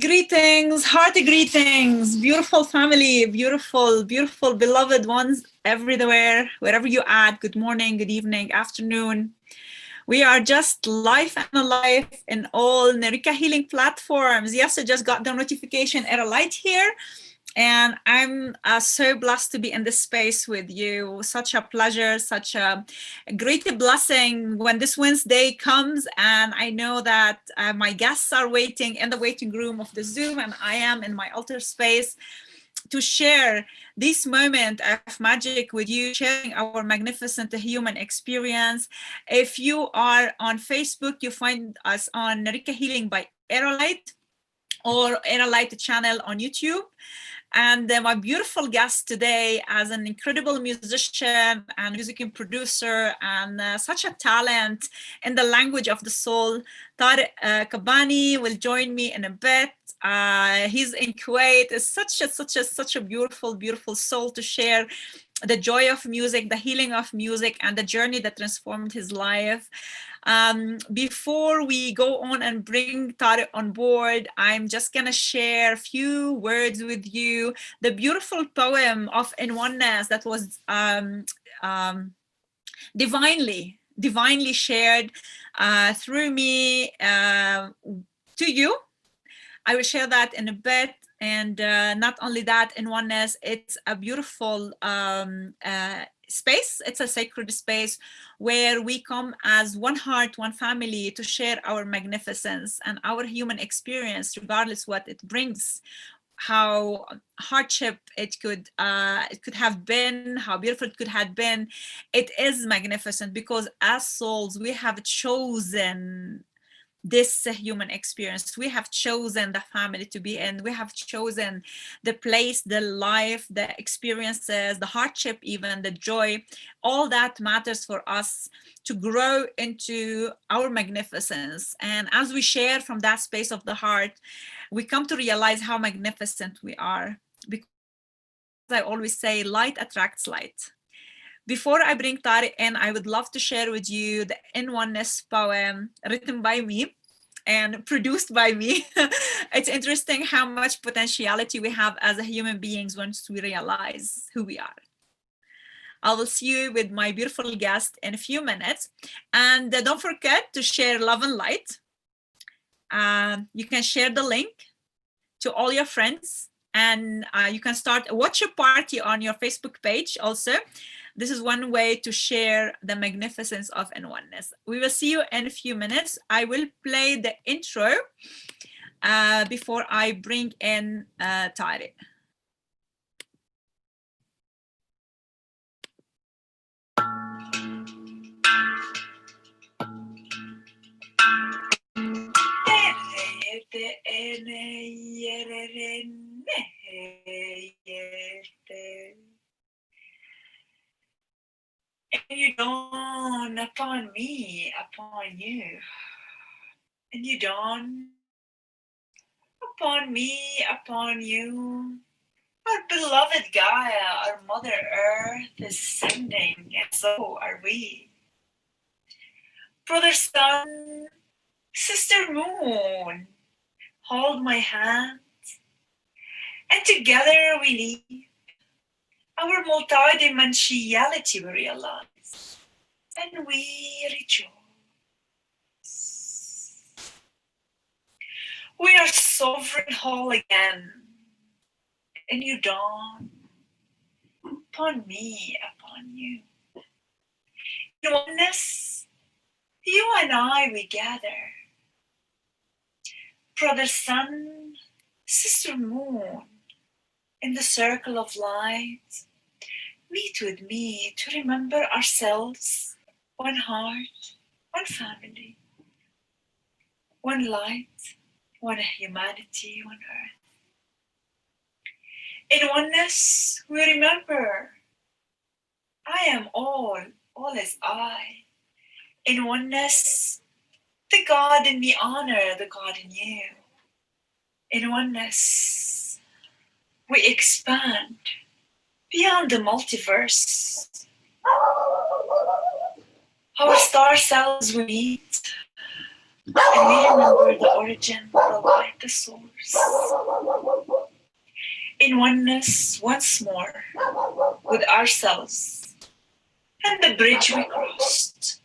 Greetings, hearty greetings, beautiful family, beautiful, beautiful, beloved ones everywhere, wherever you at. Good morning, good evening, afternoon. We are just live and alive in all 𝗁cie healing platforms. Yes, I just got the notification at a light here. And I'm so blessed to be in this space with you. Such a pleasure, such a great blessing when this Wednesday comes. And I know that my guests are waiting in the waiting room of the Zoom, and I am in my altar space to share this moment of magic with you, sharing our magnificent human experience. If you are on Facebook, you find us on 𝗁cie Healing by Aerolite or Aerolite channel on YouTube. And my beautiful guest today, as an incredible musician and music producer and such a talent in the language of the soul, Tarek Kabbani will join me in a bit. He's in Kuwait. It's such a beautiful, beautiful soul to share the joy of music, the healing of music, and the journey that transformed his life. Before we go on and bring Tarek on board, I'm just gonna share a few words with you. The beautiful poem of In Oneness that was divinely shared through me to you. I will share that in a bit. And not only that, In Oneness, it's a beautiful space. It's a sacred space where we come as one heart, one family to share our magnificence and our human experience, regardless what it brings, how hardship it could have been, how beautiful it could have been. It is magnificent because as souls, we have chosen this human experience. We have chosen the family to be in. We have chosen the place, the life, the experiences, the hardship, even the joy. All that matters for us to grow into our magnificence. And as we share from that space of the heart, we come to realize how magnificent we are. Because I always say, light attracts light. Before I bring Tarek in, I would love to share with you the In Oneness poem written by me and produced by me. It's interesting how much potentiality we have as a human beings once we realize who we are. I will see you with my beautiful guest in a few minutes. And don't forget to share love and light. You can share the link to all your friends, and you can start a watch party on your Facebook page also. This is one way to share the magnificence of In Oneness. We will see you in a few minutes. I will play the intro before I bring in Tarek. And you dawn upon me, upon you. And you dawn upon me, upon you. Our beloved Gaia, our Mother Earth is sending, and so are we. Brother Sun, Sister Moon, hold my hand, and together we leave. Our multi-dimensionality we realize, and we rejoice. We are sovereign whole again, and you dawn upon me, upon you. In oneness, you and I, we gather. Brother Sun, Sister Moon, in the circle of light, meet with me to remember ourselves, one heart, one family, one light, one humanity, one earth. In oneness, we remember, I am all is I. In oneness, the God in me honor the God in you. In oneness, we expand beyond the multiverse. Our star cells we meet, and we remember the origin, the light, the source. universe. In oneness once more with ourselves and the bridge we crossed.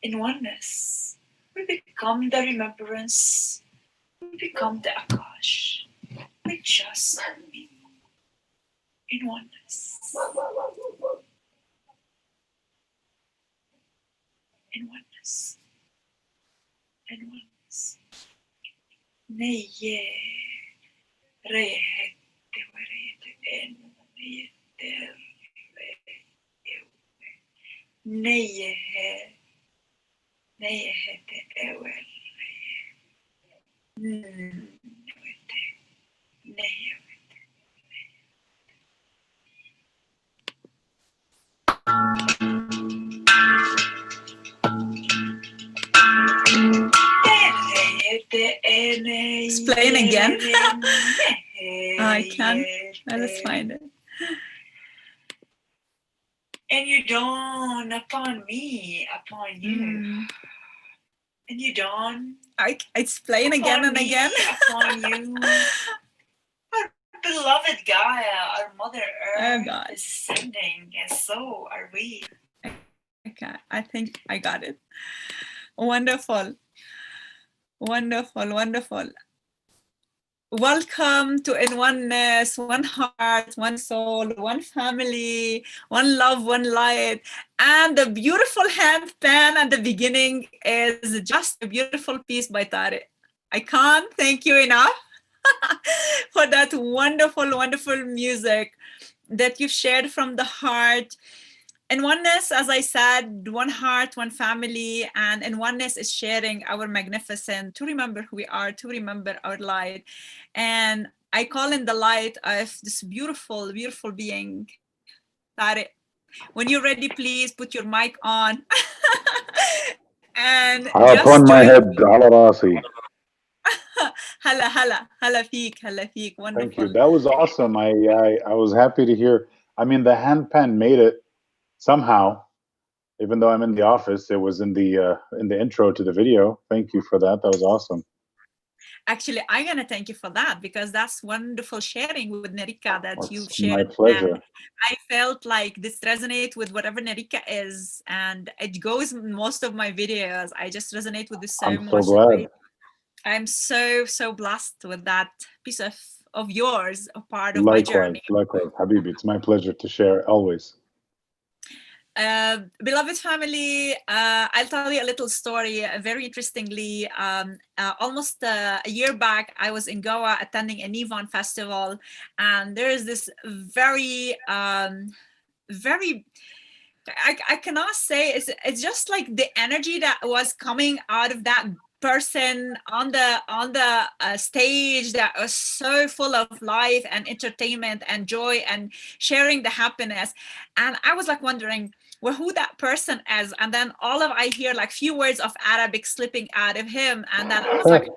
In oneness, we become the remembrance, we become the Akash, we just be in oneness. In oneness. In oneness. Neye rehete werete en neye neye neyehete ewel newete neyewete. It's playing again. I can't. Let us find it. And you dawn upon me, upon you. And you dawn. It's playing again and again. Upon you. Our beloved Gaia, our Mother Earth is sending, and so are we. Okay, I think I got it. Wonderful. Wonderful, wonderful. Welcome to In Oneness, one heart, one soul, one family, one love, one light. And the beautiful hand pan at the beginning is just a beautiful piece by Tarek. I can't thank you enough for that wonderful, wonderful music that you shared from the heart. In oneness, as I said, one heart, one family, and in oneness is sharing our magnificent, to remember who we are, to remember our light. And I call in the light of this beautiful, beautiful being, Tarek. When you're ready, please put your mic on. And upon my head, على راسي. Hala, hala, hala fiik, hala fiik. Wonderful. Thank you. That was awesome. I was happy to hear. I mean, the handpan made it somehow, even though I'm in the office. It was in the intro to the video. Thank you for that. That was awesome. Actually, I'm gonna thank you for that, because that's wonderful sharing with 𝗁𝗃𝗃𝗃 that you've shared. My pleasure. And I felt like this resonates with whatever 𝗁𝗃𝗃𝗃 is, and it goes in most of my videos. I just resonate with this so much. I'm so glad. I'm so blessed with that piece of yours, a part of likewise, my journey. Likewise, Habibi, it's my pleasure to share always. Beloved family, I'll tell you a little story. Very interestingly, almost a year back, I was in Goa attending a Nivan festival, and there is this very, very, I cannot say, it's just like the energy that was coming out of that person on the stage that was so full of life and entertainment and joy and sharing the happiness. And I was like wondering, well, who that person is. And then I hear like few words of Arabic slipping out of him, and then I was like,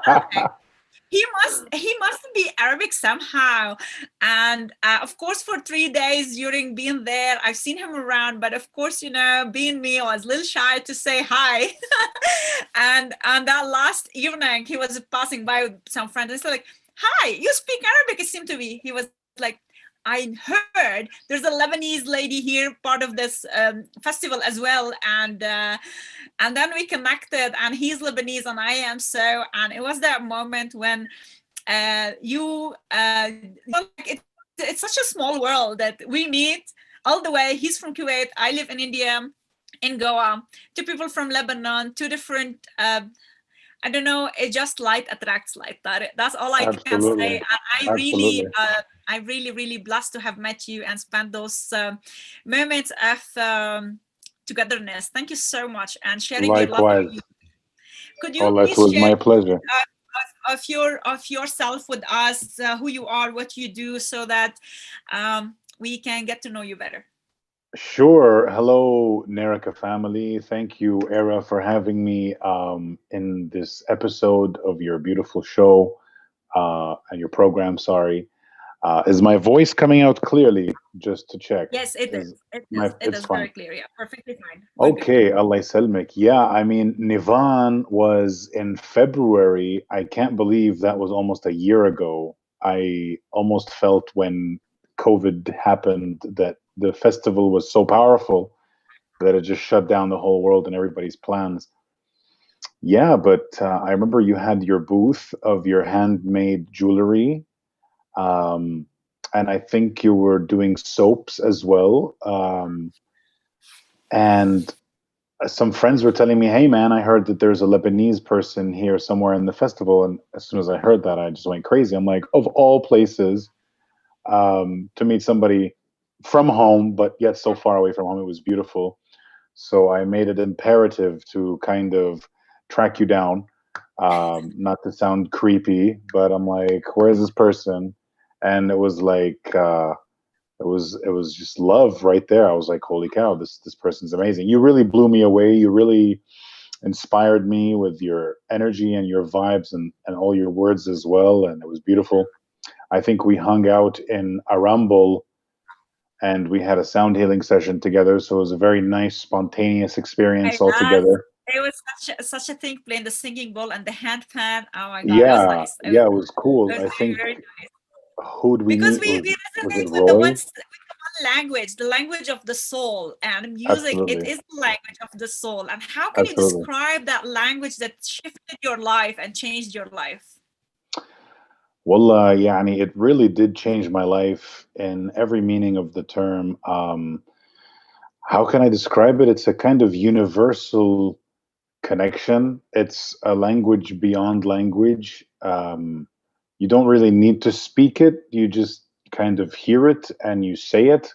okay, he must be Arabic somehow. And of course, for 3 days during being there, I've seen him around, but of course, you know, being me, I was a little shy to say hi. And on that last evening, he was passing by with some friends, and he's like, hi, you speak Arabic, it seemed to be. He was like, I heard there's a Lebanese lady here, part of this festival as well, and then we connected, and he's Lebanese and I am so, and it was that moment when it's such a small world that we meet all the way. He's from Kuwait, I live in India, in Goa, 2 people from Lebanon, 2 different I don't know, it just light attracts light. That's all I can say. And I'm really blessed to have met you and spent those moments of togetherness. Thank you so much, and sharing your love. Could you please share my pleasure. Of yourself with us, who you are, what you do, so that we can get to know you better? Sure. Hello, 𝗁𝗃𝗃𝗃 family. Thank you, Era, for having me in this episode of your beautiful show and your program. Sorry. Is my voice coming out clearly? Just to check. Yes, it is. It It's is fine. very clear. Yeah, perfectly fine. We're good. Okay, Allah يسلمك. Yeah, I mean, Nivan was in February. I can't believe that was almost a year ago. I almost felt when COVID happened that the festival was so powerful that it just shut down the whole world and everybody's plans. Yeah, but I remember you had your booth of your handmade jewelry. And I think you were doing soaps as well. And some friends were telling me, hey man, I heard that there's a Lebanese person here somewhere in the festival. And as soon as I heard that, I just went crazy. I'm like, of all places, to meet somebody from home, but yet so far away from home, it was beautiful. So I made it imperative to kind of track you down, not to sound creepy, but I'm like, where's this person? And it was like, it was just love right there. I was like, holy cow, this person's amazing. You really blew me away. You really inspired me with your energy and your vibes and all your words as well. And it was beautiful. I think we hung out in Arambol and we had a sound healing session together. So it was a very nice, spontaneous experience altogether. It was such a thing, playing the singing bowl and the handpan. Oh my God, Yeah, it was nice. it was cool. It was I think, very nice. who'd we Because meet? we Was it resonate with Roy? with the one language, the language of the soul, and music. It Absolutely. is the language of the soul. And how can you Absolutely. describe that language that shifted your life and changed your life? Wallah, yani, it really did change my life in every meaning of the term. How can I describe it? It's a kind of universal connection. It's a language beyond language. You don't really need to speak it. You just kind of hear it and you say it.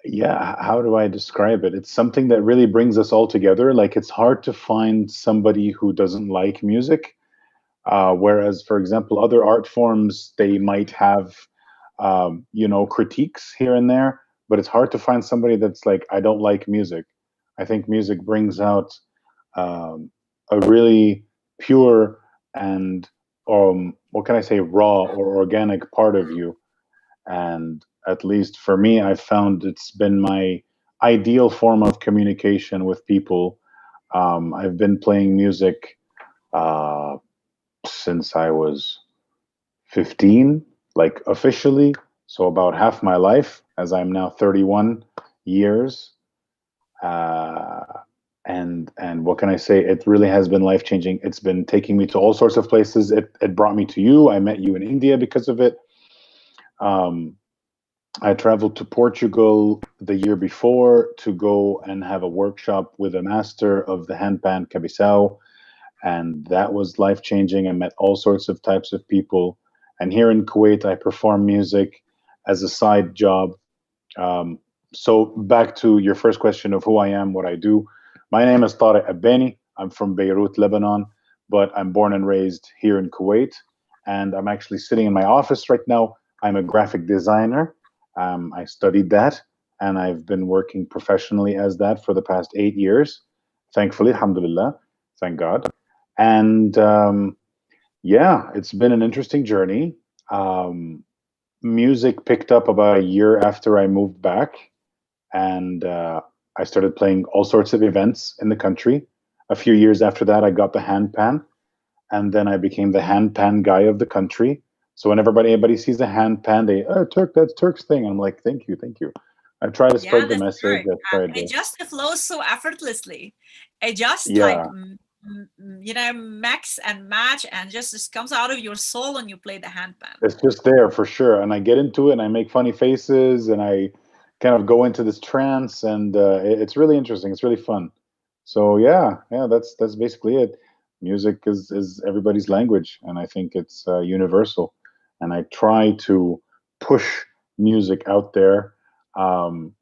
Yeah, how do I describe it? It's something that really brings us all together. Like, it's hard to find somebody who doesn't like music. Whereas, for example, other art forms, they might have, critiques here and there, but it's hard to find somebody that's like, I don't like music. I think music brings out a really pure and, what can I say, raw or organic part of you. And at least for me, I've found it's been my ideal form of communication with people. I've been playing music since I was 15, like officially. So about half my life, as I'm now 31 years. And what can I say? It really has been life changing. It's been taking me to all sorts of places. It brought me to you. I met you in India because of it. I traveled to Portugal the year before to go and have a workshop with a master of the handpan 𝗵𝗵𝗃. And that was life changing. I met all sorts of types of people. And here in Kuwait, I perform music as a side job. So back to your first question of who I am, what I do. My name is Tarek Kabbani. I'm from Beirut, Lebanon, but I'm born and raised here in Kuwait. And I'm actually sitting in my office right now. I'm a graphic designer. I studied that, and I've been working professionally as that for the past 8 years. Thankfully, alhamdulillah, thank God. And yeah, it's been an interesting journey. Music picked up about a year after I moved back, and I started playing all sorts of events in the country. A few years after that, I got the handpan, and then I became the handpan guy of the country. So whenever anybody sees a handpan, they, oh, Turk, that's Turk's thing. I'm like, thank you, thank you. I try to spread the message. I tried It to, just flows so effortlessly. It just like, yeah, mix and match, and just comes out of your soul when you play the handpan. it's just there for sure. And I get into it and I make funny faces and I kind of go into this trance, and it's really interesting. It's really fun. So yeah, that's basically it. Music is everybody's language, and I think it's universal. And I try to push music out there, um,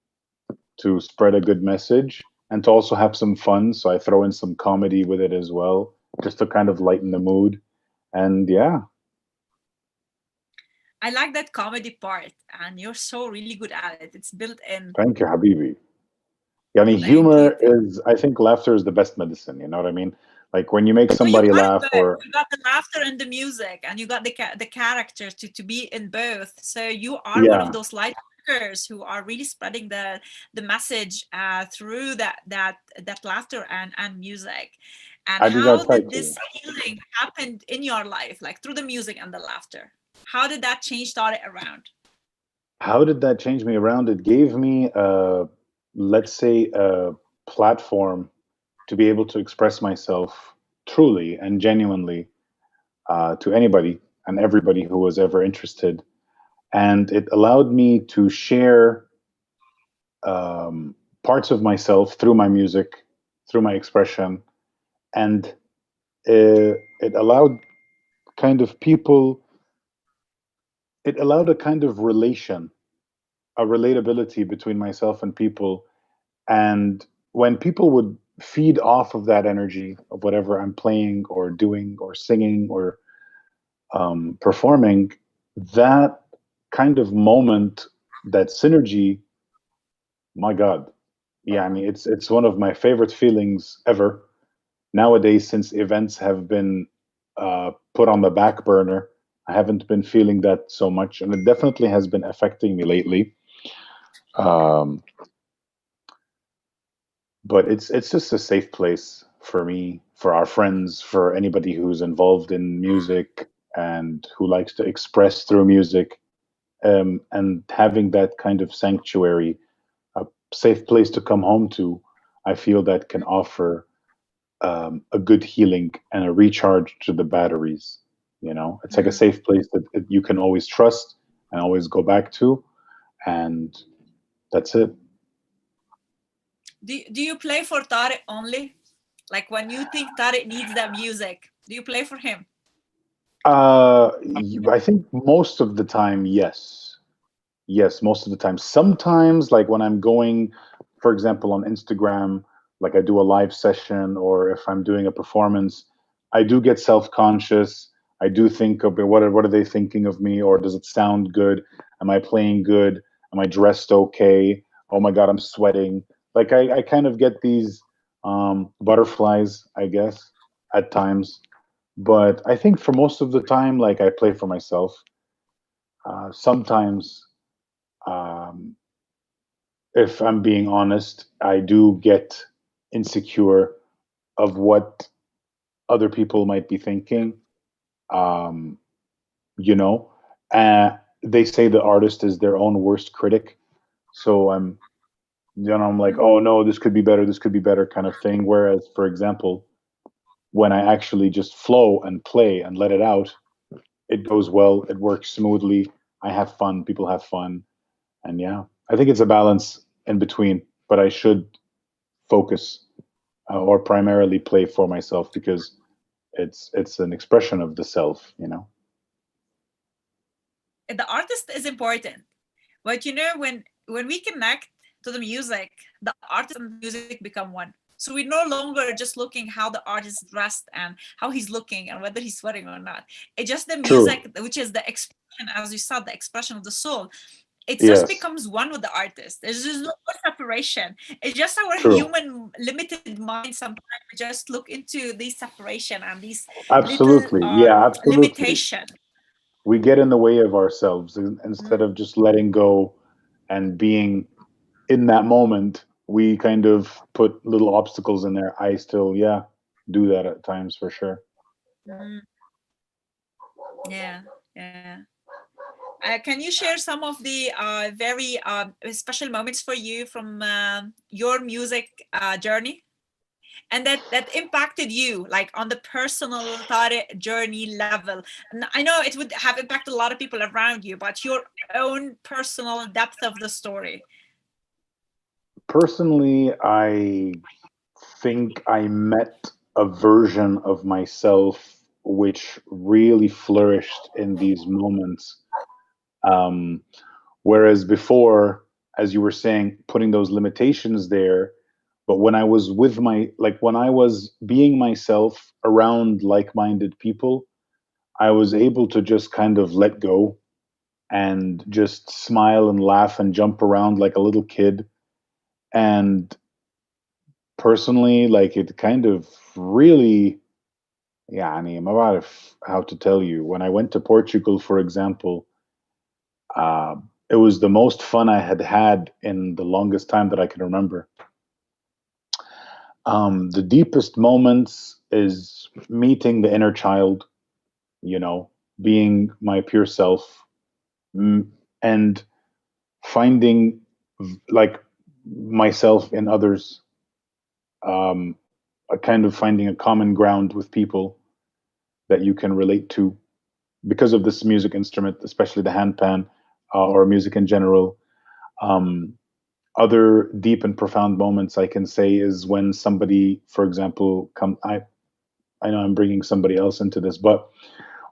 to spread a good message and to also have some fun. So I throw in some comedy with it as well, just to kind of lighten the mood. And yeah. I like that comedy part, and you're so really good at it. It's built in. Thank you, Habibi. Yani Thank you. humor is, I think laughter is the best medicine. You know what I mean? Like when you make So you somebody got it laugh, both. or You got the laughter and the music, and you got the characters to be in both. So you are one of yeah, those light workers who are really spreading the message through that laughter and music. And I how try did to. this healing happen in your life, like through the music and the laughter? How did that change Tarek around? How did that change me around? It gave me, let's say, a platform to be able to express myself truly and genuinely to anybody and everybody who was ever interested. And it allowed me to share parts of myself through my music, through my expression. And it allowed kind of people, it allowed a kind of relation, a relatability between myself and people. And when people would feed off of that energy of whatever I'm playing or doing or singing or performing, that kind of moment, that synergy, my God, yeah, I mean, it's one of my favorite feelings ever. Nowadays, since events have been put on the back burner, I haven't been feeling that so much, and it definitely has been affecting me lately. Um, but it's just a safe place for me, for our friends, for anybody who's involved in music and who likes to express through music, and having that kind of sanctuary, a safe place to come home to. I feel that can offer a good healing and a recharge to the batteries. You know, it's like a Mm. safe place that you can always trust and always go back to, and that's it. Do you play for Tarek only? Like when you think Tarek needs that music, do you play for him? I think most of the time, yes. Yes, most of the time. Sometimes, like when I'm going, for example, on Instagram, like I do a live session, or if I'm doing a performance, I do get self-conscious. I do think of what are they thinking of me, or does it sound good? Am I playing good? Am I dressed okay? Oh my God, I'm sweating. Like I kind of get these butterflies, I guess, at times. But I think for most of the time, like I play for myself. Sometimes, um, if I'm being honest, I do get insecure of what other people might be thinking. Um, you know, uh, they say the artist is their own worst critic. So I'm like, oh no, this could be better, this could be better, kind of thing. Whereas, for example, when I actually just flow and play and let it out, it goes well, it works smoothly. I have fun, people have fun, and yeah, I think it's a balance in between. But I should focus or primarily play for myself because it's an expression of the self, you know. The artist is important, but you know, when we connect to the music, the artist and the music become one. So we're no longer just looking how the artist is dressed and how he's looking and whether he's sweating or not. It's just the True. music, which is the expression, as you said, the expression of the soul. It just Yes. becomes one with the artist. There's just no more separation. It's just our True. human limited mind. Sometimes we just look into this separation and these little Absolutely. Yeah, absolutely. limitation. We get in the way of ourselves instead Mm. of just letting go and being in that moment. We kind of put little obstacles in there. I still, yeah, do that at times for sure. Mm. Yeah, yeah. Can you share some of the very special moments for you from your music journey, and that impacted you, like on the personal journey level? And I know it would have impacted a lot of people around you, but your own personal depth of the story. Personally, I think I met a version of myself which really flourished in these moments. Um, Whereas before, as you were saying, putting those limitations there, but when I was with when I was being myself around like minded people, I was able to just kind of let go and just smile and laugh and jump around like a little kid. And personally, like it kind of really يعني ما بعرف how to tell you. When I went to Portugal, for example, it was the most fun I had had in the longest time that I can remember. The deepest moments is meeting the inner child, you know, being my pure self, and finding like myself in others, a kind of finding a common ground with people that you can relate to because of this music instrument, especially the handpan, or music in general. Um, Other deep and profound moments I can say is when somebody, for example, I know I'm bringing somebody else into this, but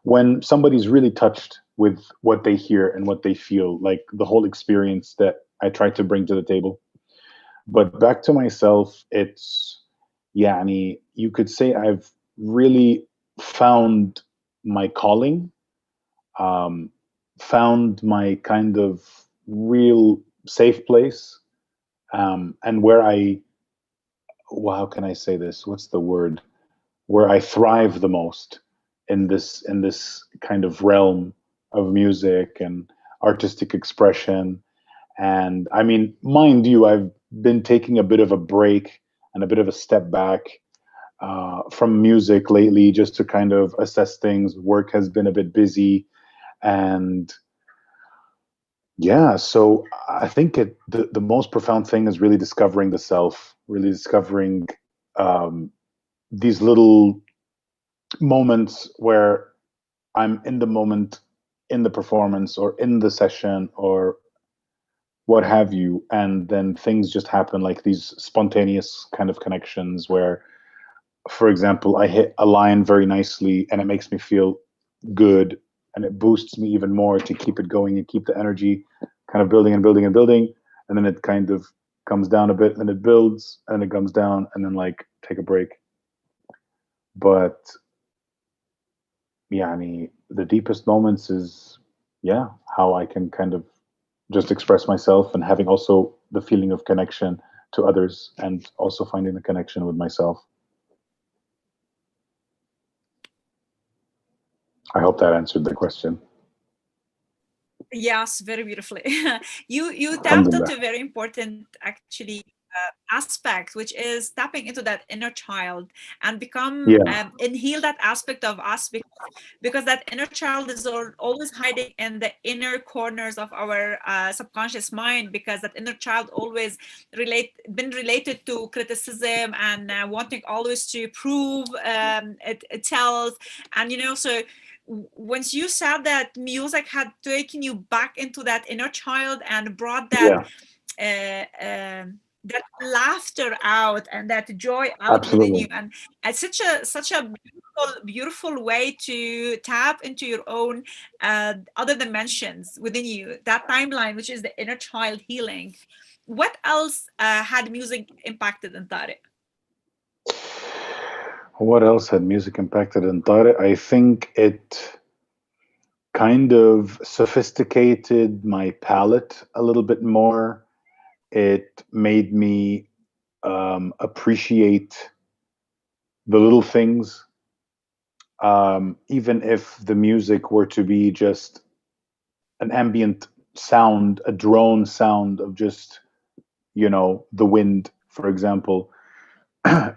when somebody's really touched with what they hear and what they feel, like the whole experience that I try to bring to the table. But back to myself, it's, yani, you could say I've really found my calling, um, found my kind of real safe place, and where well, how can I say this? What's the word? Where I thrive the most in this kind of realm of music and artistic expression. And I mean, mind you, I've been taking a bit of a break and a bit of a step back from music lately, just to kind of assess things. Work has been a bit busy, and yeah, so I think the most profound thing is really discovering the self, really discovering um, these little moments where I'm in the moment, in the performance or in the session or what have you, and then things just happen, like these spontaneous kind of connections where, for example, I hit a line very nicely and it makes me feel good, and it boosts me even more to keep it going and keep the energy kind of building and building and building, and then it kind of comes down a bit and it builds and it comes down and then like take a break. But yani, the deepest moments is, yeah, how I can kind of just express myself and having also the feeling of connection to others and also finding the connection with myself. I hope that answered the question. Yes, very beautifully. You tapped Alhamdulillah. into a very important actually aspect, which is tapping into that inner child and become Yeah, and heal that aspect of us, because that inner child is always hiding in the inner corners of our subconscious mind, because that inner child always been related to criticism and wanting always to prove itself. And so once you said that music had taken you back into that inner child and brought that yeah, that laughter out and that joy out within you, absolutely. and it's such a beautiful way to tap into your own other dimensions within you, that timeline, which is the inner child healing. What else had music impacted in Tarek? What else had music impacted in 𝗫𝗏? I think it kind of sophisticated my palette a little bit more. It made me appreciate the little things, even if the music were to be just an ambient sound, a drone sound of just, the wind, for example.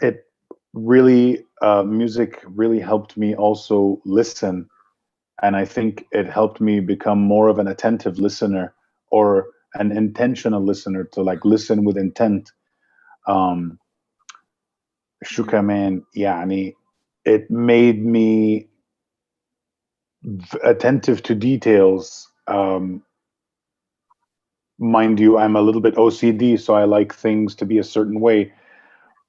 It really, music really helped me also listen. And I think it helped me become more of an attentive listener, or an intentional listener, to like listen with intent. Um, شو Mm. كمان يعني, it made me attentive to details. Mind you, I'm a little bit OCD, so I like things to be a certain way.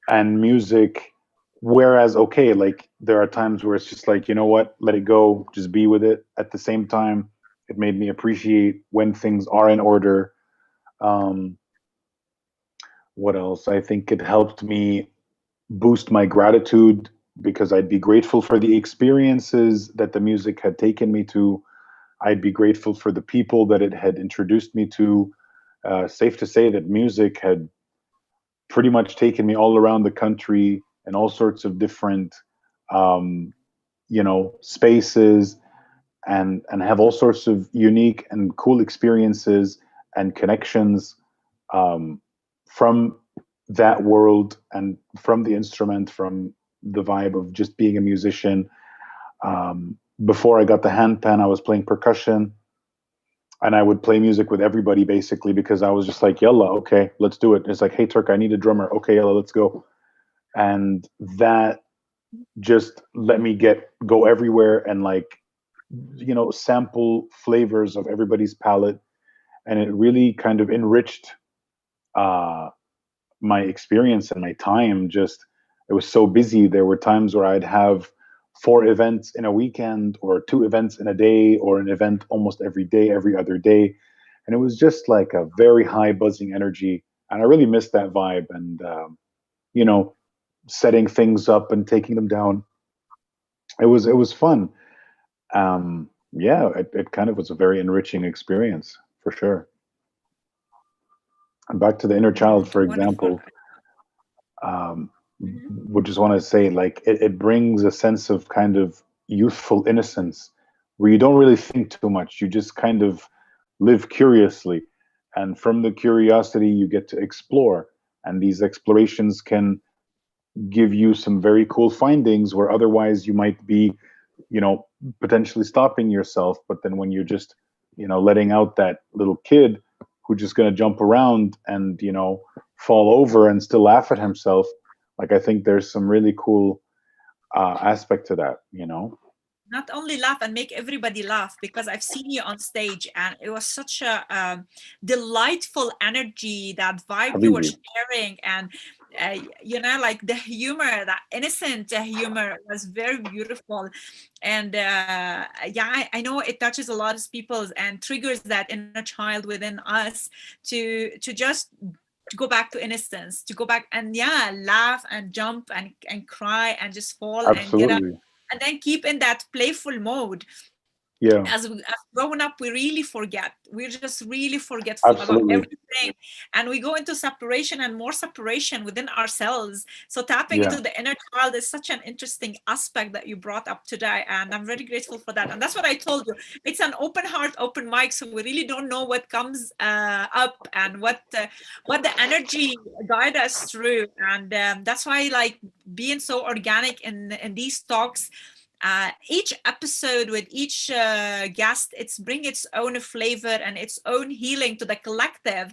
And music, whereas, okay, like there are times where it's just like, you know what, let it go, just be with it. At the same time, it made me appreciate when things are in order. Um, what else? I think it helped me boost my gratitude, because I'd be grateful for the experiences that the music had taken me to. I'd be grateful for the people that it had introduced me to. Safe to say that music had pretty much taken me all around the country in all sorts of different um, you know, spaces and have all sorts of unique and cool experiences and connections from that world and from the instrument, from the vibe of just being a musician. Before I got the handpan, I was playing percussion, and I would play music with everybody basically because I was just like, yalla, okay, let's do it. It's like, hey, Turk, I need a drummer. Okay, yalla, let's go. And that just let me go everywhere and, like, you know, sample flavors of everybody's palette. And it really kind of enriched my experience and my time. Just, it was so busy. There were times where I'd have 4 events in a weekend, or 2 events in a day, or an event almost every day, every other day. And it was just like a very high buzzing energy. And I really missed that vibe. And, you know, setting things up and taking them down. It was fun. Yeah, it kind of was a very enriching experience for sure. And back to the inner child, for example, would just want to say, like, it brings a sense of kind of youthful innocence where you don't really think too much. You just kind of live curiously. And from the curiosity, you get to explore. And these explorations can give you some very cool findings where otherwise you might be, you know, potentially stopping yourself. But then when you're just, you know, letting out that little kid who's just going to jump around and, you know, fall over and still laugh at himself, like, I think there's some really cool aspect to that, you know. Not only laugh and make everybody laugh, because I've seen you on stage and it was such a delightful energy, that vibe you were sharing. And you know, like the humor, that innocent humor was very beautiful. And yeah, I know it touches a lot of people and triggers that inner child within us to just to go back to innocence, to go back and, yeah, laugh and jump and cry and just fall and get up, and then keep in that playful mode. Yeah. As growing up, we really forget. We're just really forgetful about everything. And we go into separation and more separation within ourselves. So tapping into the inner child is such an interesting aspect that you brought up today. And I'm very grateful for that. And that's what I told you. It's an open heart, open mic. So we really don't know what comes up and what the energy guide us through. And that's why, like, being so organic in these talks, each episode with each guest, it's bring its own flavor and its own healing to the collective.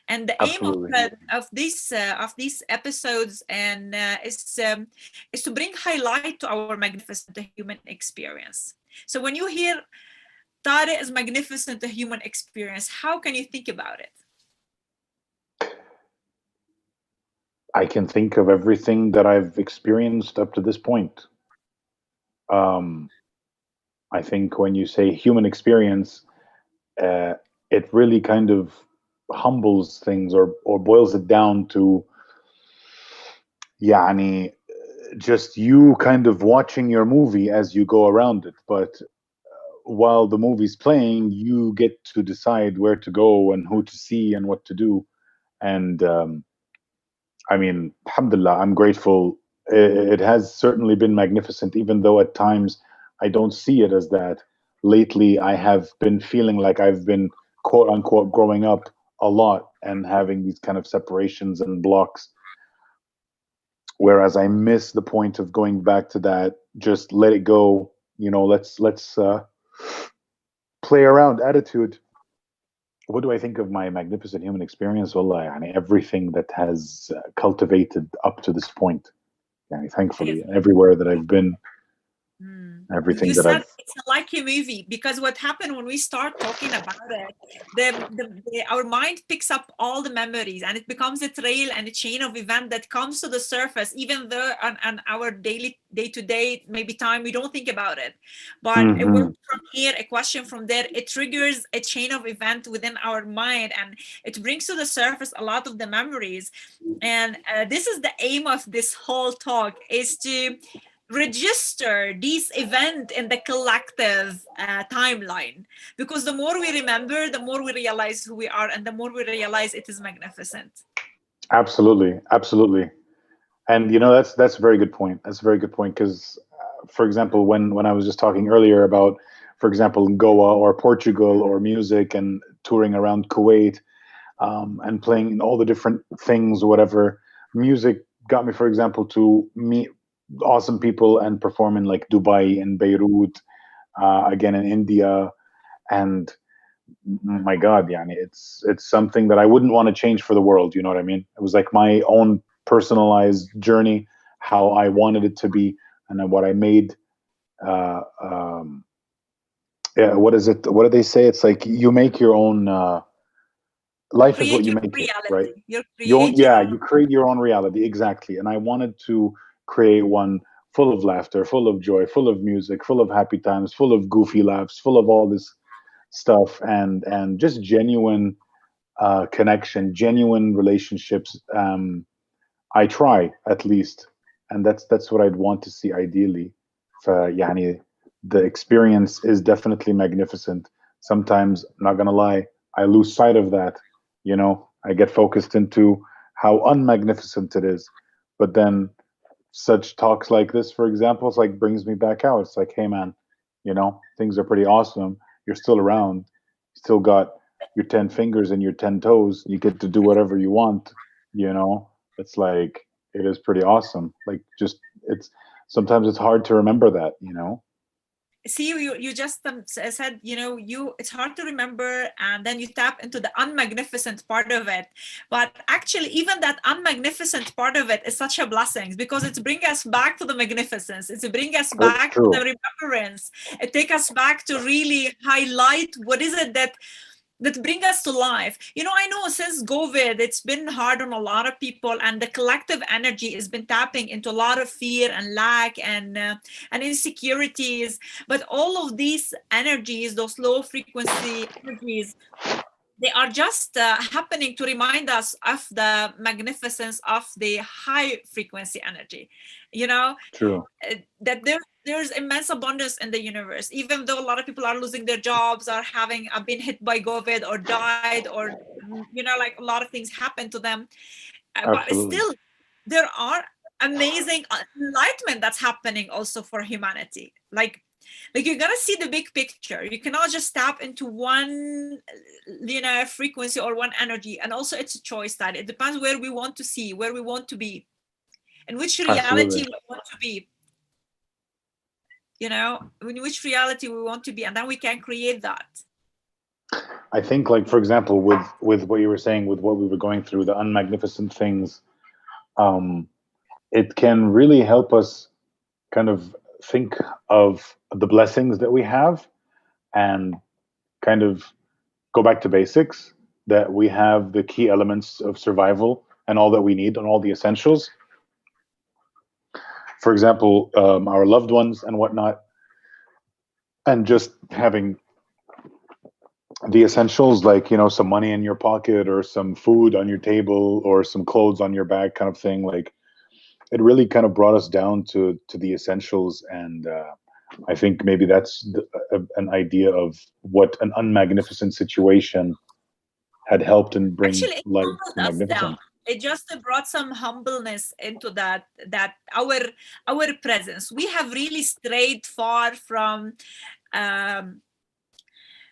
And the aim of these episodes and is to bring highlight to our magnificent human experience. So when you hear Tarek is magnificent human experience, how can you think about it? I can think of everything that I've experienced up to this point. I think when you say human experience, it really kind of humbles things or boils it down to, yani, just you kind of watching your movie as you go around it. But while the movie's playing, you get to decide where to go and who to see and what to do. And I mean, alhamdulillah, I'm grateful. It has certainly been magnificent, even though at times I don't see it as that. Lately, I have been feeling like I've been, quote unquote, growing up a lot and having these kind of separations and blocks. Whereas I miss the point of going back to that, just let it go, you know, let's play around attitude. What do I think of my magnificent human experience? Wallah, yani, everything that has cultivated up to this point. Yani, thankfully, everywhere that I've been, everything you that said I've... it's a movie, because what happened when we start talking about it, our mind picks up all the memories and it becomes a trail and a chain of event that comes to the surface, even though on our daily day-to-day maybe time we don't think about it. But a word from here, a question from there, it triggers a chain of event within our mind and it brings to the surface a lot of the memories. And this is the aim of this whole talk, is to register these events in the collective timeline, because the more we remember, the more we realize who we are, and the more we realize it is magnificent. Absolutely, absolutely. And you know, that's a very good point. That's a very good point, because for example, when I was just talking earlier about, for example, Goa or Portugal or music and touring around Kuwait, and playing in all the different things, whatever, music got me, for example, to meet awesome people and perform in like Dubai and Beirut, again in India, and my God, yani, it's something that I wouldn't want to change for the world. You know what I mean? It was like my own personalized journey, how I wanted it to be, and then what I made. Uh, um, yeah, what is it? What do they say? It's like you make your own. You Life is what create you your make it, right? reality. You You own, create your yeah, own. you create your own reality, exactly. And I wanted to create one full of laughter, full of joy, full of music, full of happy times, full of goofy laughs, full of all this stuff, and just genuine connection, genuine relationships. I try at least, and that's what I'd want to see ideally. يعني, the experience is definitely magnificent. Sometimes, I'm not gonna lie, I lose sight of that. You know, I get focused into how unmagnificent it is, but then such talks like this, for example, it's like brings me back out. It's like, hey man, you know, things are pretty awesome. You're still around. You still got your 10 fingers and your 10 toes. You get to do whatever you want, you know. It's like it is pretty awesome. Like just it's sometimes it's hard to remember that, you know. See, you just said, you it's hard to remember, and then you tap into the unmagnificent part of it. But actually, even that unmagnificent part of it is such a blessing, because it's bring us back to the magnificence. It's bring us It's back to true. the remembrance. It take us back to really highlight what is it that bring us to life. I know since COVID, it's been hard on a lot of people, and the collective energy has been tapping into a lot of fear and lack and insecurities. But all of these energies, those low frequency energies, they are just happening to remind us of the magnificence of the high frequency energy. You know, True. that there's immense abundance in the universe, even though a lot of people are losing their jobs, or having been hit by COVID or died, or like a lot of things happen to them. But Absolutely. still, there are amazing enlightenment that's happening also for humanity. Like you gotta see the big picture. You cannot just tap into one frequency or one energy. And also it's a choice, that it depends where we want to see, where we want to be, in which reality Absolutely. we want to be, in which reality we want to be, and then we can create that. I think, like, for example, with what you were saying, with what we were going through, the unmagnificent things, it can really help us kind of think of the blessings that we have, and kind of go back to basics, that we have the key elements of survival and all that we need and all the essentials. For example, our loved ones and whatnot, and just having the essentials, like, some money in your pocket, or some food on your table, or some clothes on your back, kind of thing. Like, it really kind of brought us down to the essentials. And I think maybe that's an idea of what an unmagnificent situation had helped and bring Actually, it life humbled to us down. magnificence. It just brought some humbleness into that our presence. We have really strayed far um,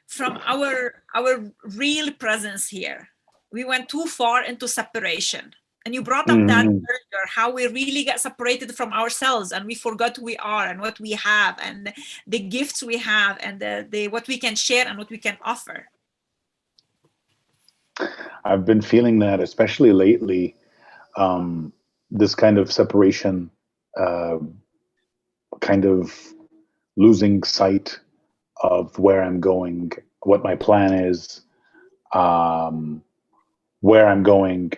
from our real presence here. We went too far into separation. And you brought up that Hmm. earlier, how we really get separated from ourselves, and we forgot who we are and what we have, and the gifts we have, and the what we can share and what we can offer. I've been feeling that, especially lately, this kind of separation, uh, kind of losing sight of where I'm going, what my plan is, um, where I'm going,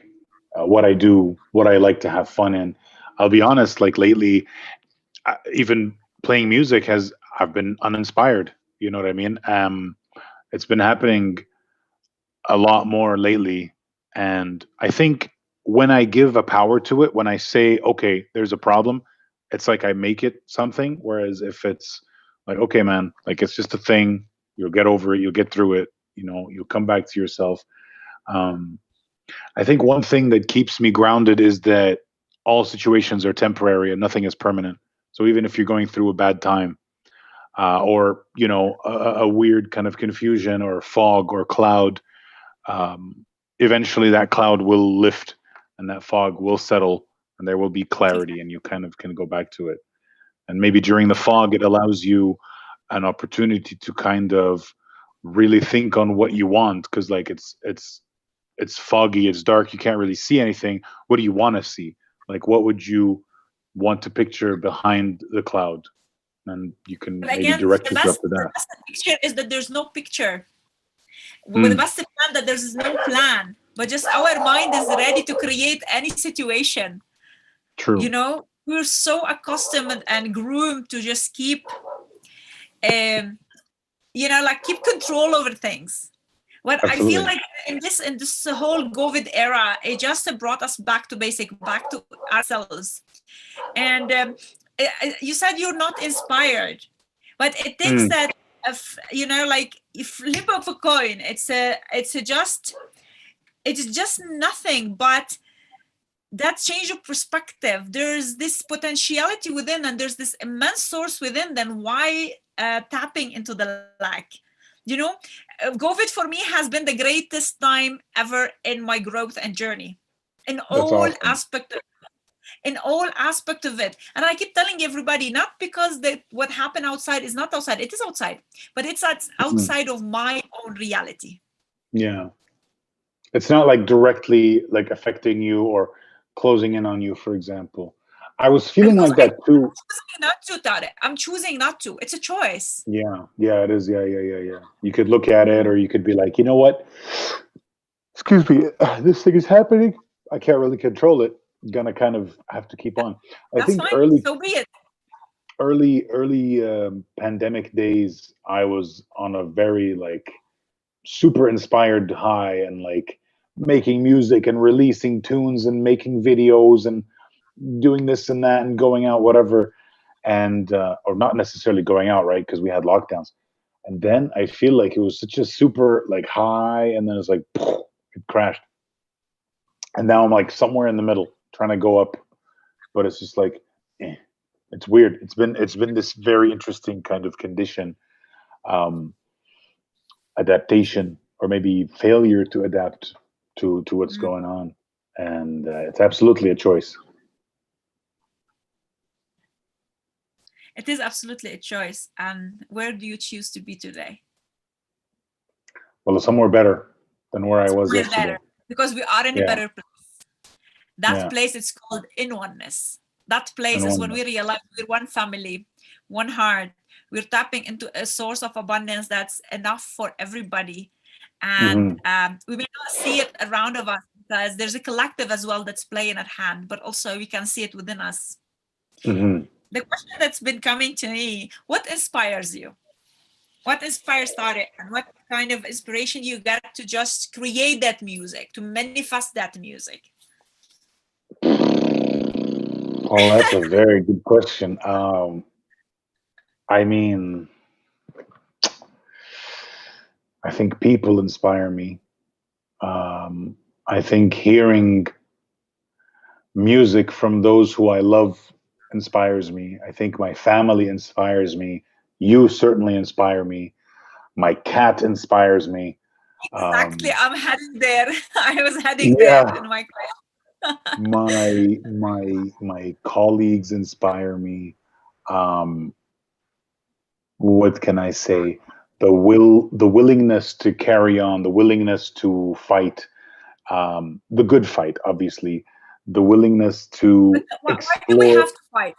what I do, what I like to have fun in. I'll be honest, like lately, even playing music I've been uninspired. You know what I mean? It's been happening a lot more lately. And I think when I give a power to it, when I say, okay, there's a problem, it's like I make it something. Whereas if it's like, okay, man, like it's just a thing, you'll get over it, you'll get through it, you'll come back to yourself. Um, I think one thing that keeps me grounded is that all situations are temporary and nothing is permanent. So even if you're going through a bad time, or you know, a weird kind of confusion or fog or cloud, eventually that cloud will lift and that fog will settle and there will be clarity, and you kind of can go back to it. And maybe during the fog, it allows you an opportunity to kind of really think on what you want, because like it's foggy, it's dark, you can't really see anything. What do you want to see? Like, what would you want to picture behind the cloud? And you can But maybe again, direct yourself to the that. best picture is that there's no picture. With the best plan that there's no plan, but just our mind is ready to create any situation. True. You know, we're so accustomed and groomed to just keep, you know, like keep control over things. What Absolutely. I feel like in this whole COVID era, it just brought us back to basic, back to ourselves. And you said you're not inspired, but it takes that, you know, like flip of a coin. It's just nothing but that change of perspective. There's this potentiality within, and there's this immense source within. Then why tapping into the lack? You know, COVID for me has been the greatest time ever in my growth and journey, in all aspects of it. And I keep telling everybody, not because what happened outside is not outside, it is outside, but it's outside of my own reality. Yeah. It's not like directly like affecting you or closing in on you, for example. I was feeling like that too. I'm choosing not to. It's a choice. Yeah, it is. Yeah. You could look at it, or you could be like, you know what? Excuse me, this thing is happening. I can't really control it. Gonna kind of have to keep on. I think fine. So be it. Early pandemic days, I was on a very like super inspired high, and like making music and releasing tunes and making videos and doing this and that and going out, whatever. And or not necessarily going out, right, because we had lockdowns. And then I feel like it was such a super like high, and then it's like it crashed. And now I'm like somewhere in the middle, trying to go up, but it's just like it's weird. It's been this very interesting kind of condition, adaptation, or maybe failure to adapt to what's going on. And it's absolutely a choice. It is absolutely a choice. And where do you choose to be today? Well, somewhere better than where I was yesterday. Better, because we are in a better place. That place is called in oneness. That place is when we realize we're one family, one heart. We're tapping into a source of abundance that's enough for everybody. And we may not see it around of us, because there's a collective as well that's playing at hand, but also we can see it within us. The question that's been coming to me, what inspires you? What inspires Tarek, and what kind of inspiration you get to just create that music, to manifest that music? Well, that's a very good question. I mean, I think people inspire me. I think hearing music from those who I love inspires me. I think my family inspires me. You certainly inspire me. My cat inspires me. Exactly. I'm heading there. I was heading there in my class. my colleagues inspire me. What can I say? The willingness to carry on, the willingness to fight, the good fight, obviously. The willingness to why do we have to fight?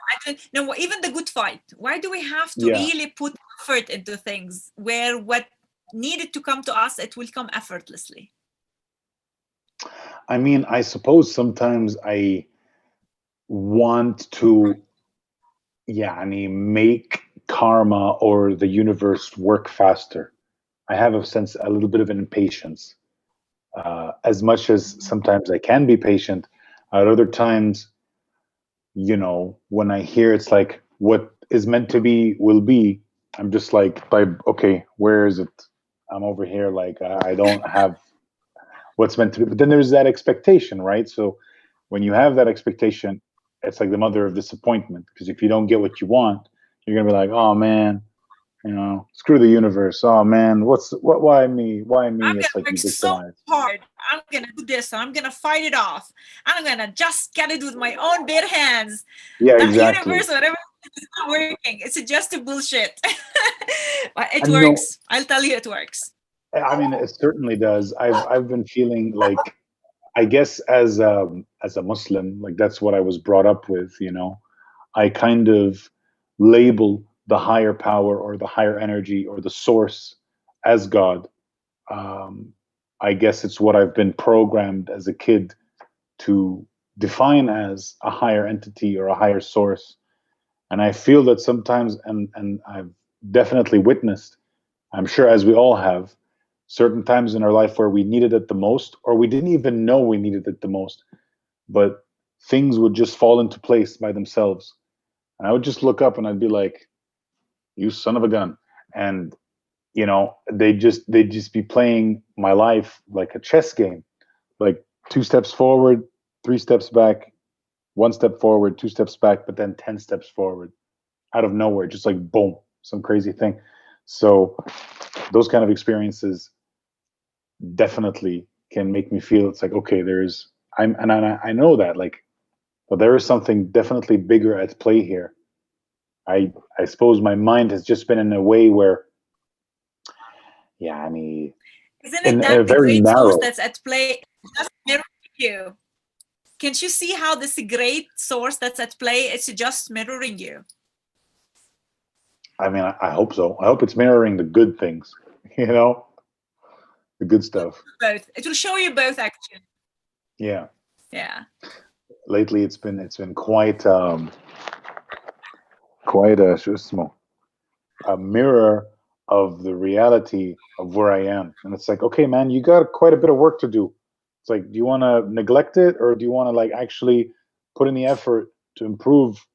No, even the good fight. Why do we have to really put effort into things where what needed to come to us, it will come effortlessly? I mean, I suppose sometimes I want to, make karma or the universe work faster. I have a little bit of an impatience. As much as sometimes I can be patient, at other times, when I hear it's like what is meant to be will be, I'm just like, okay, where is it? I'm over here, like I don't have what's meant to be. But then there's that expectation, right? So when you have that expectation, it's like the mother of disappointment, because if you don't get what you want, you're gonna be like, oh man, you know, screw the universe. Oh man, why me? Why me? I'm It's gonna like work you so victimize. hard. I'm gonna do this. I'm gonna fight it off. I'm gonna just get it with my own bare hands. Yeah, That exactly. universe, whatever, it's not working. It's just a bullshit. But it And you know, works. I'll tell you, it works. I mean, it certainly does. I've been feeling like, I guess as a Muslim, like that's what I was brought up with. You know, I kind of label the higher power or the higher energy or the source as God. Um, I guess it's what I've been programmed as a kid to define as a higher entity or a higher source. And I feel that sometimes, and I've definitely witnessed, I'm sure as we all have, certain times in our life where we needed it the most, or we didn't even know we needed it the most, but things would just fall into place by themselves. And I would just look up and I'd be like, you son of a gun. And you know, they'd just be playing my life like a chess game, like 2 steps forward, 3 steps back, 1 step forward, 2 steps back, but then 10 steps forward out of nowhere, just like boom, some crazy thing. So those kind of experiences definitely can make me feel it's like, okay, there's I know that, like, but there is something definitely bigger at play here. I suppose my mind has just been in a way where, yeah, I mean, Isn't it in that a the very great source narrow. that's at play just mirroring you? Can't you see how this great source that's at play is just mirroring you? I mean, I hope so. I hope it's mirroring the good things, you know, the good stuff. Both. It will show you both, actually. Yeah. Yeah. Lately, it's been quite شو اسمه, a mirror of the reality of where I am, and it's like, okay, man, you got quite a bit of work to do. It's like, do you want to neglect it, or do you want to like actually put in the effort to improve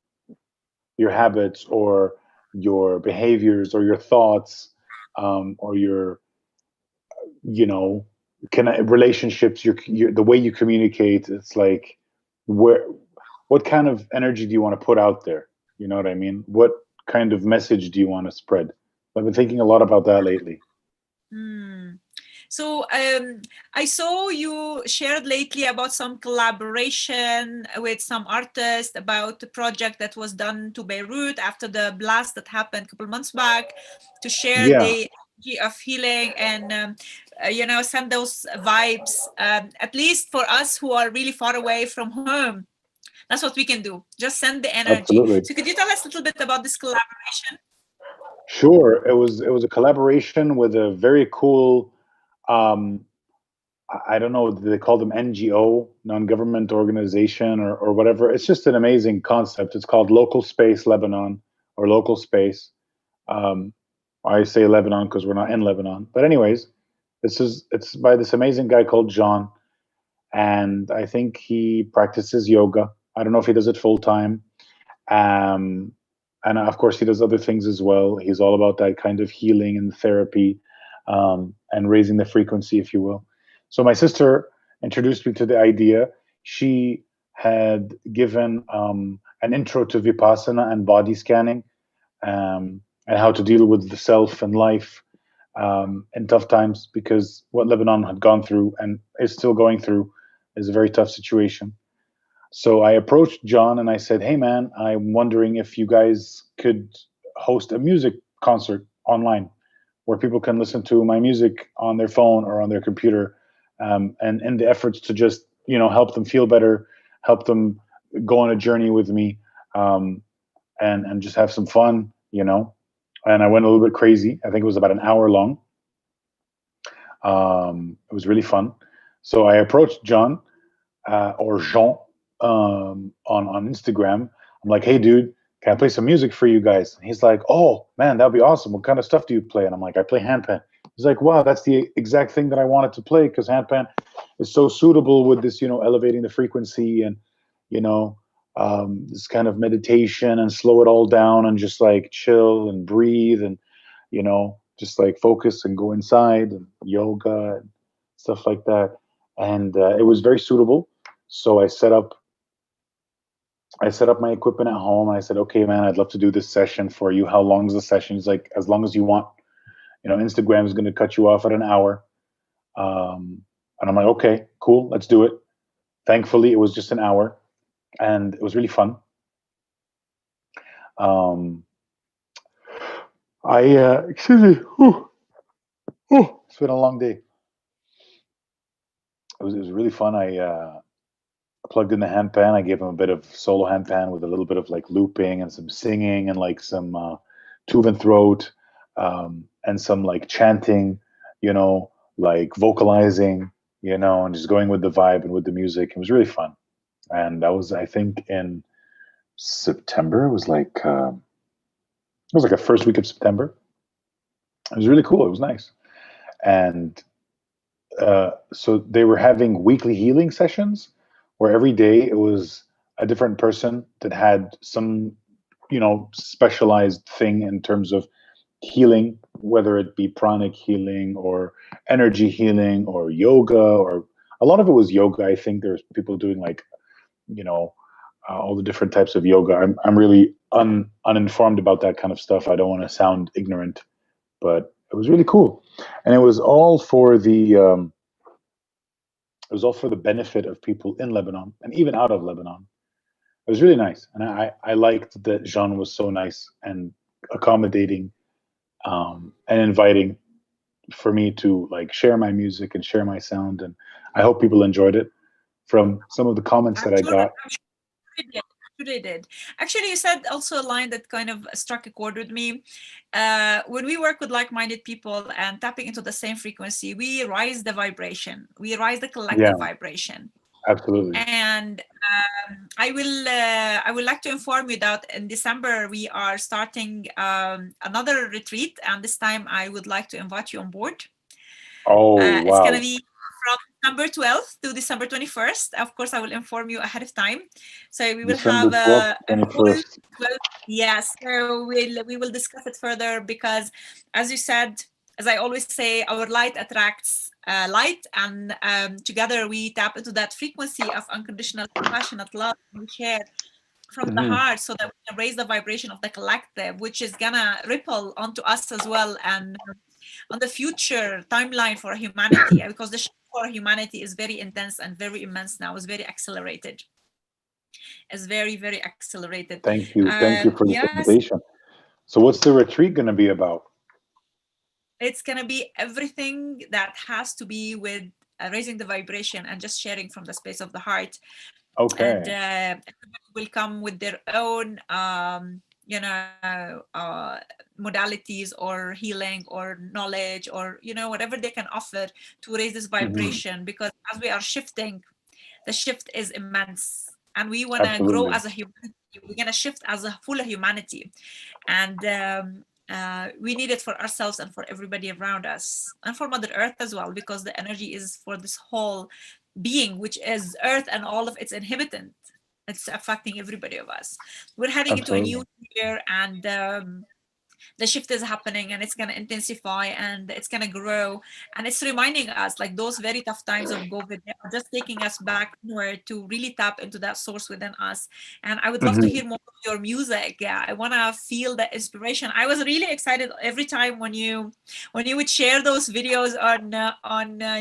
your habits or your behaviors or your thoughts, or your, you know, relationships, your the way you communicate. It's like, where, what kind of energy do you want to put out there? You know what I mean? What kind of message do you want to spread? I've been thinking a lot about that lately. Hmm. So I saw you shared lately about some collaboration with some artists about the project that was done to Beirut after the blast that happened a couple months back, to share Yeah, the energy of healing and you know, send those vibes, at least for us who are really far away from home. That's what we can do. Just send the energy. absolutely. So could you tell us a little bit about this collaboration? Sure. It was a collaboration with a very cool, um, I don't know, they call them NGO, non-government organization, or whatever. It's just an amazing concept. It's called Local Space Lebanon, or Local Space. Um, I say Lebanon because we're not in Lebanon. But anyways, it's by this amazing guy called John, and I think he practices yoga. I don't know if he does it full time. Um, and of course, he does other things as well. He's all about that kind of healing and therapy, and raising the frequency, if you will. So my sister introduced me to the idea. She had given an intro to Vipassana and body scanning, and how to deal with the self and life, in tough times, because what Lebanon had gone through and is still going through is a very tough situation. So I approached John and I said, "Hey, man, I'm wondering if you guys could host a music concert online where people can listen to my music on their phone or on their computer, and in the efforts to just, help them feel better, help them go on a journey with me, um, and just have some fun, And I went a little bit crazy. I think it was about an hour long. It was really fun. So I approached John, or Jean, on Instagram. I'm like, "Hey, dude, can I play some music for you guys?" And he's like, "Oh man, that'd be awesome. What kind of stuff do you play?" And I'm like, "I play handpan." He's like, "Wow, that's the exact thing that I wanted to play, because handpan is so suitable with this, elevating the frequency, and you know, this kind of meditation, and slow it all down and just like chill and breathe, and just like focus and go inside, and yoga and stuff like that." And it was very suitable. So I set up I set up my equipment at home. I said, okay, man, I'd love to do this session for you. How long is the session? He's like, as long as you want. You know, Instagram is going to cut you off at an hour. And I'm like, okay, cool, let's do it. Thankfully, it was just an hour, and it was really fun. Excuse me. It's been a long day. It was really fun. I plugged in the handpan. I gave him a bit of solo handpan with a little bit of like looping and some singing and like some tuvan throat and some like chanting, you know, like vocalizing, you know, and just going with the vibe and with the music. It was really fun. And that was, I think, in September. It was like a first week of September. It was really cool. It was nice. And so they were having weekly healing sessions where every day it was a different person that had some, you know, specialized thing in terms of healing, whether it be pranic healing or energy healing or yoga, or a lot of it was yoga. I think there's people doing like, you know, all the different types of yoga. I'm really uninformed about that kind of stuff. I don't want to sound ignorant, but it was really cool, and it was all for the benefit of people in Lebanon and even out of Lebanon. It was really nice, and I liked that Jean was so nice and accommodating and inviting for me to like share my music and share my sound, and I hope people enjoyed it. From some of the comments that I got. They did. Actually, you said also a line that kind of struck a chord with me. When we work with like-minded people and tapping into the same frequency, we rise the vibration. We rise the collective vibration. Absolutely. And I would like to inform you that in December we are starting another retreat, and this time I would like to invite you on board. Oh, wow. It's going to be from December 12th to December 21st. Of course, I will inform you ahead of time. So we will December have a 21st. Yes, so we will discuss it further, because as you said, as I always say, our light attracts light, and together we tap into that frequency of unconditional compassionate love we share from the heart, so that we can raise the vibration of the collective, which is gonna ripple onto us as well, and on the future timeline for humanity, because the shift for humanity is very intense and very immense now. It's very accelerated. It's very, very accelerated. Thank you. Thank you for the invitation. So what's the retreat going to be about? It's going to be everything that has to be with raising the vibration and just sharing from the space of the heart. Okay. And everybody will come with their own, you know, modalities or healing or knowledge, or, you know, whatever they can offer to raise this vibration. Because as we are shifting, the shift is immense, and we want to grow as a humanity. We're going to shift as a full humanity, and we need it for ourselves and for everybody around us, and for Mother Earth as well, because the energy is for this whole being, which is Earth and all of its inhabitants. It's affecting everybody of us. We're heading into a new year, and the shift is happening, and it's going to intensify, and it's going to grow, and it's reminding us, like those very tough times of COVID, they are just taking us back inward to really tap into that source within us. And I would love to hear more of your music. Yeah, I want to feel the inspiration. I was really excited every time when you would share those videos on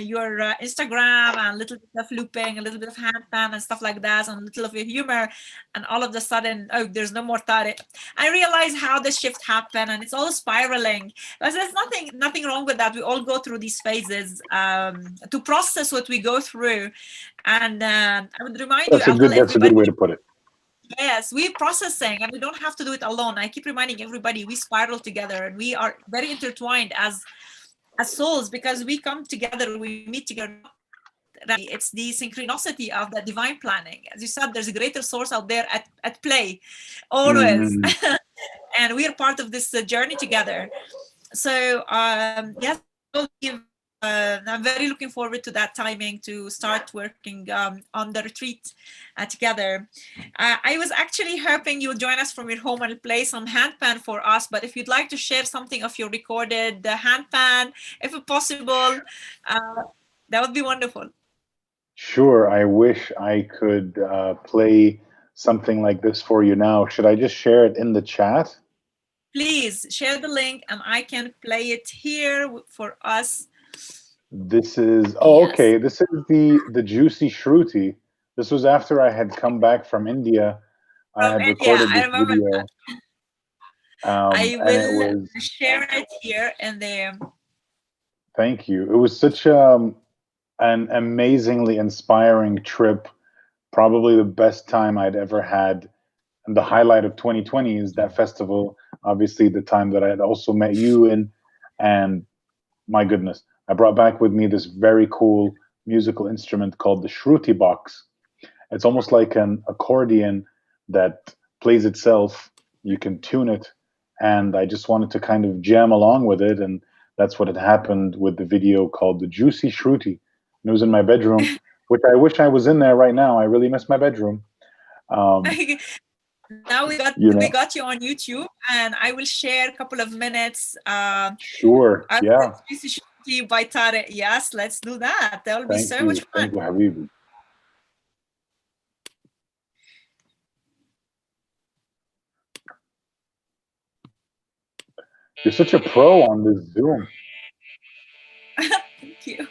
your Instagram, and a little bit of looping, a little bit of handpan and stuff like that, and a little of your humor, and all of a sudden, oh, there's no more Tarek. I realized how the shift happened, and it's all spiraling. But there's nothing wrong with that. We all go through these phases to process what we go through. And I would remind you, that's a good way to put it. Yes, we're processing, and we don't have to do it alone. I keep reminding everybody, we spiral together, and we are very intertwined as souls, because we come together, we meet together. It's the synchronicity of the divine planning. As you said, there's a greater source out there at play, always. And we are part of this journey together. So yes, I'm very looking forward to that timing to start working on the retreat together. I was actually hoping you would join us from your home and play some handpan for us, but if you'd like to share something of your recorded handpan, if possible, that would be wonderful. Sure. I wish I could play something like this for you now. Should I just share it in the chat? Please share the link and I can play it here for us. This is, oh, yes. Okay. This is the 𝗁cie 𝘁𝗃𝗃𝗃. This was after I had come back from India. I had recorded this video. I will share it here and there. Thank you. It was such an amazingly inspiring trip. Probably the best time I'd ever had. And the highlight of 2020 is that festival. Obviously, the time that I had also met you in. And my goodness, I brought back with me this very cool musical instrument called the 𝗁cie box. It's almost like an accordion that plays itself. You can tune it. And I just wanted to kind of jam along with it. And that's what had happened with the video called the 𝗁cie 𝘁𝗃𝗃𝗃. And it was in my bedroom, which I wish I was in there right now. I really miss my bedroom. Now we got you on YouTube, and I will share a couple of minutes. Sure. Yeah. 𝗁cie 𝘁𝗃𝗃𝗃 by Tarek. Yes, let's do that. That will be so much fun. Thank you, Habibi. You're such a pro on this Zoom. Thank you.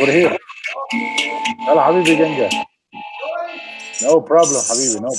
We're here. Hello, Habibi Ganga. No problem, Habibi. No.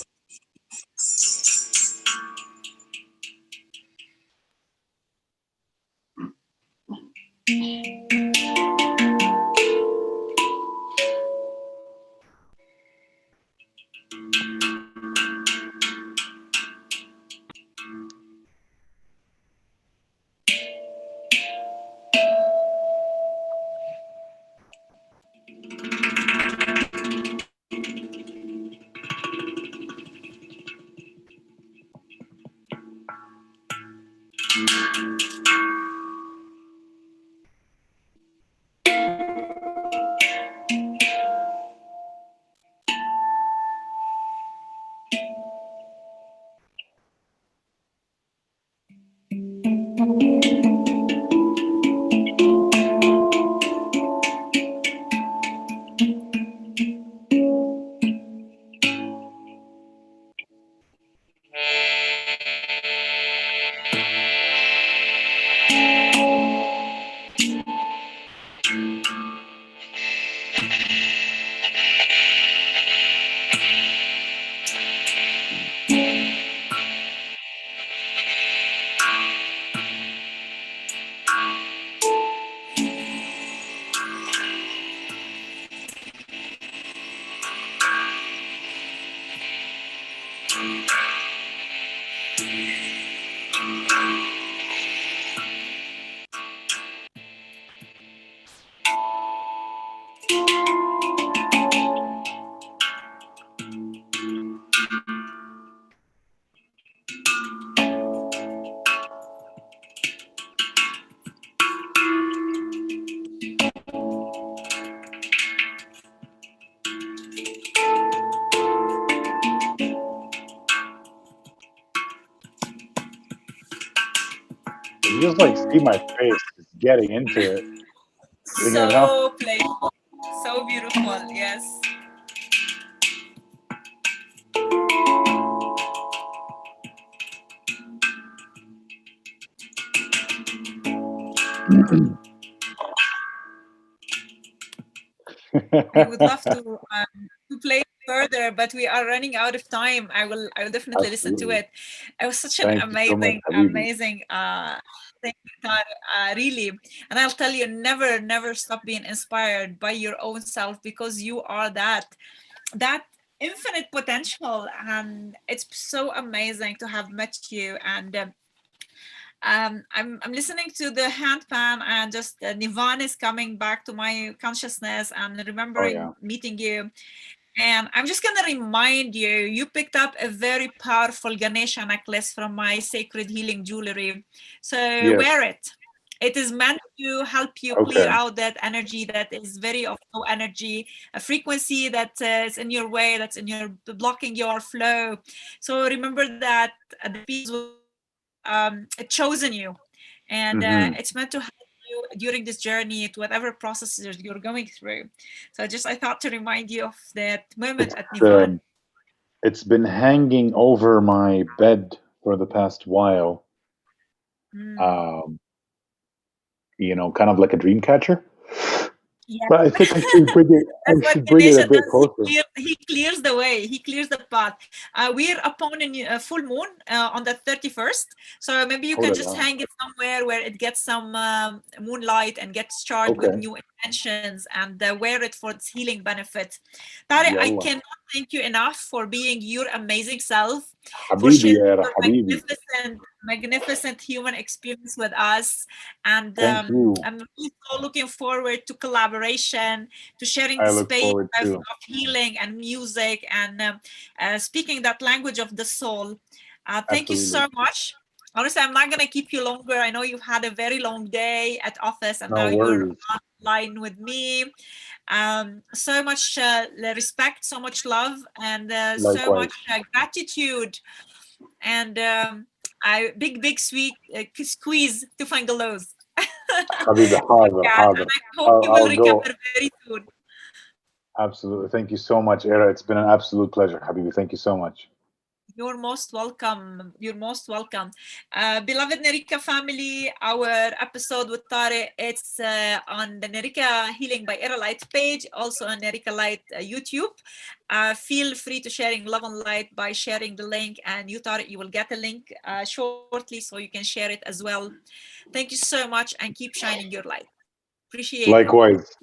You just like see my face just getting into it. So playful, so beautiful, yes. I would love to play further, but we are running out of time. I will definitely listen to it. It was such an amazing thing, really. And I'll tell you, never stop being inspired by your own self, because you are that infinite potential, and it's so amazing to have met you. And I'm listening to the handpan, and just Nirvana is coming back to my consciousness, and remembering meeting you. And I'm just gonna remind you, you picked up a very powerful Ganesha necklace from my Sacred Healing Jewelry. So wear it. It is meant to help you clear out that energy that is very of low energy, a frequency that is in your way, that's in your blocking your flow. So remember that the piece was chosen you, and it's meant to help you during this journey to whatever processes you're going through. So I thought to remind you of that moment at Nirvana. It's been hanging over my bed for the past while. You know, kind of like a dream catcher. Yeah. But I think I should bring it. I should bring it a bit closer. He clears the way. He clears the path. We're upon a full moon on the 31st, so maybe you can just hang it somewhere where it gets some moonlight and gets charged with new intentions, and wear it for its healing benefit. Tarek, I cannot thank you enough for being your amazing self, for sharing your magnificent human experience with us, and I'm really so looking forward to collaboration, to sharing the space of healing and music, and speaking that language of the soul. Thank you so much. Honestly, I'm not going to keep you longer. I know you've had a very long day at office, and now you're online with me. So much respect, so much love, and so much gratitude, and big sweet squeeze to 𝗵𝗲𝗶𝗃𝗃. حبيبي I hope you will recover very soon. Absolutely. Thank you so much, Era. It's been an absolute pleasure, Habibi. Thank you so much. You're most welcome. You're most welcome. Beloved 𝗁ecie family, our episode with Tarek, it's on the 𝗁cie Healing by Era Light page, also on 𝗁cie Light YouTube. Feel free to sharing love and light by sharing the link, and you, Tarek, you will get a link shortly, so you can share it as well. Thank you so much, and keep shining your light. Appreciate it.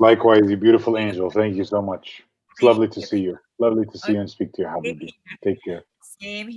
Likewise, you beautiful angel. Thank you so much. It's lovely to see you. Lovely to see you and speak to you, Habibi. Take care. Same here.